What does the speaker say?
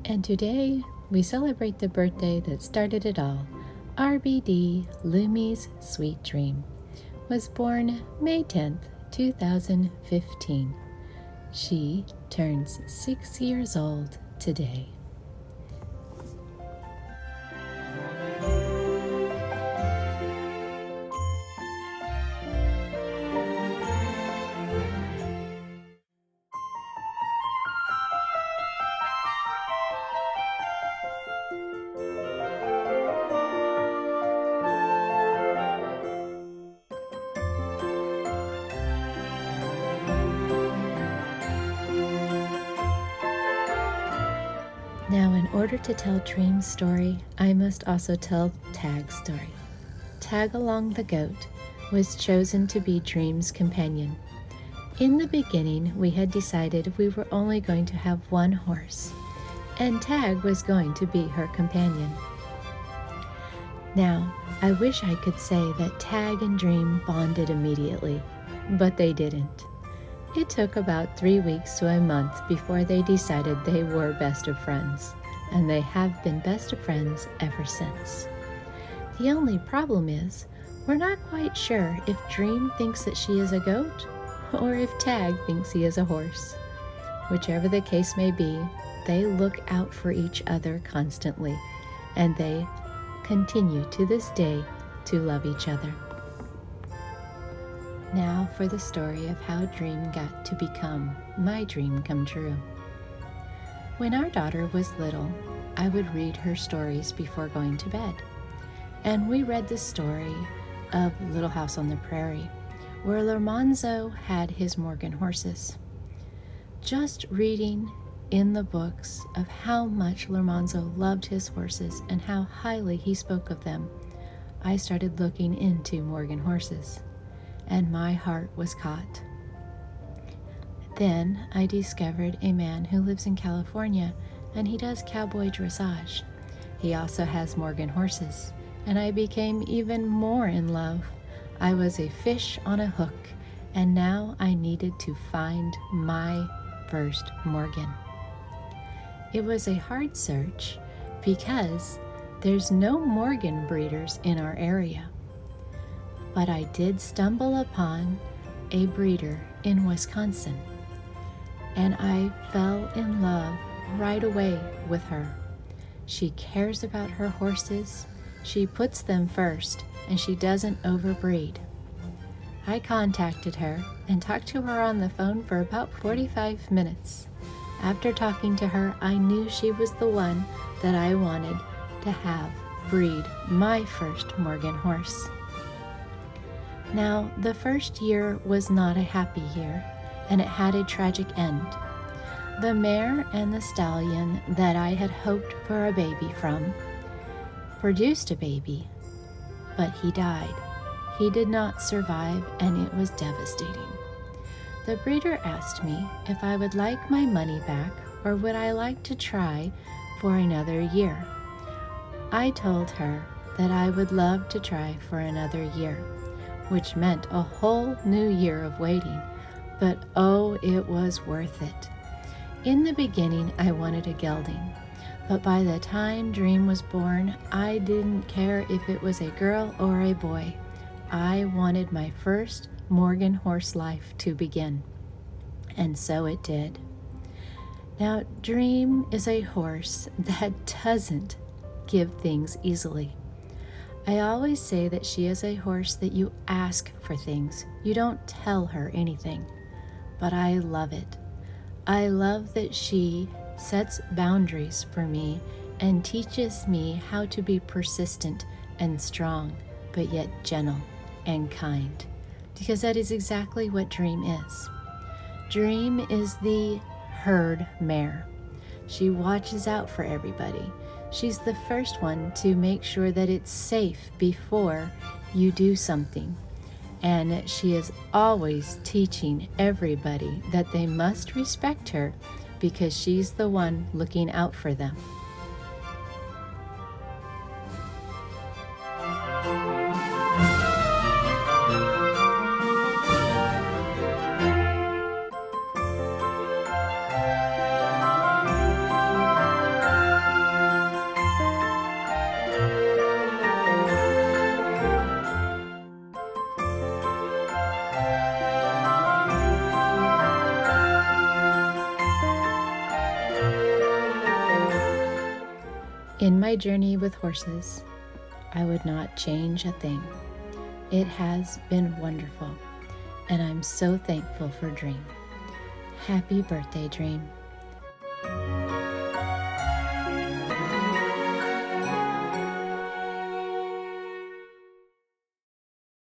And today we celebrate the birthday that started it all. RBD Lumi's Sweet Dream was born May 10th, 2015. She turns 6 years old today. Now, in order to tell Dream's story, I must also tell Tag's story. Tag Along the goat was chosen to be Dream's companion. In the beginning, we had decided we were only going to have one horse, and Tag was going to be her companion. Now, I wish I could say that Tag and Dream bonded immediately, but they didn't. It took about 3 weeks to a month before they decided they were best of friends, and they have been best of friends ever since. The only problem is, we're not quite sure if Dream thinks that she is a goat, or if Tag thinks he is a horse. Whichever the case may be, they look out for each other constantly, and they continue to this day to love each other. Now for the story of how Dream got to become my dream come true. When our daughter was little, I would read her stories before going to bed. And we read the story of Little House on the Prairie, where Lermanzo had his Morgan horses. Just reading in the books of how much Lermanzo loved his horses and how highly he spoke of them, I started looking into Morgan horses, and my heart was caught. Then I discovered a man who lives in California, and he does cowboy dressage. He also has Morgan horses, and I became even more in love. I was a fish on a hook, and now I needed to find my first Morgan. It was a hard search because there's no Morgan breeders in our area. But I did stumble upon a breeder in Wisconsin, and I fell in love right away with her. She cares about her horses, she puts them first, and she doesn't overbreed. I contacted her and talked to her on the phone for about 45 minutes. After talking to her, I knew she was the one that I wanted to have breed my first Morgan horse. Now, the first year was not a happy year, and it had a tragic end. The mare and the stallion that I had hoped for a baby from produced a baby, but he died. He did not survive, and it was devastating. The breeder asked me if I would like my money back or would I like to try for another year. I told her that I would love to try for another year, which meant a whole new year of waiting, but oh, it was worth it. In the beginning, I wanted a gelding, but by the time Dream was born, I didn't care if it was a girl or a boy. I wanted my first Morgan horse life to begin, and so it did. Now, Dream is a horse that doesn't give things easily. I always say that she is a horse that you ask for things. You don't tell her anything. But I love it. I love that she sets boundaries for me and teaches me how to be persistent and strong, but yet gentle and kind. Because that is exactly what Dream is. Dream is the herd mare. She watches out for everybody. She's the first one to make sure that it's safe before you do something. And she is always teaching everybody that they must respect her because she's the one looking out for them. In my journey with horses, I would not change a thing. It has been wonderful, and I'm so thankful for Dream. Happy birthday, Dream.